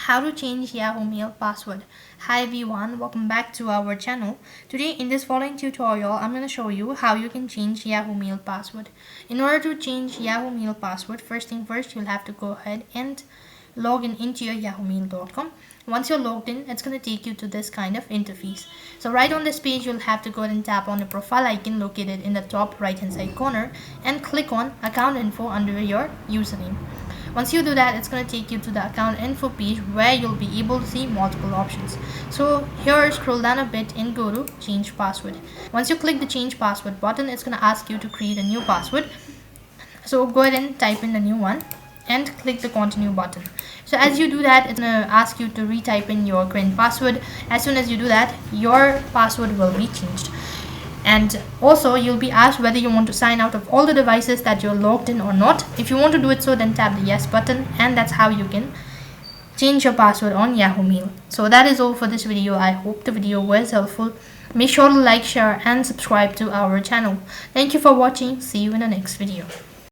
How to change Yahoo Mail password. Hi everyone, welcome back to our channel. Today in this following tutorial, I'm going to show you how you can change Yahoo Mail password. In order to change Yahoo Mail password, first thing first, you'll have to go ahead and log in into your yahoomail.com. Once you're logged in, it's going to take you to this kind of interface. So right on this page, you'll have to go ahead and tap on the profile icon located in the top right hand side corner and click on account info under your username. Once you do that, it's going to take you to the account info page where you'll be able to see multiple options. So here, scroll down a bit and go to change password. Once you click the change password button, it's going to ask you to create a new password. So go ahead and type in the new one and click the continue button. So as you do that, it's going to ask you to retype in your current password. As soon as you do that, your password will be changed. And also you'll be asked whether you want to sign out of all the devices that you're logged in or not. If you want to do it so, then tap the yes button, and that's how you can change your password on Yahoo Mail. So that is all for this video. I hope the video was helpful. Make sure to like, share and subscribe to our channel. Thank you for watching. See you in the next video.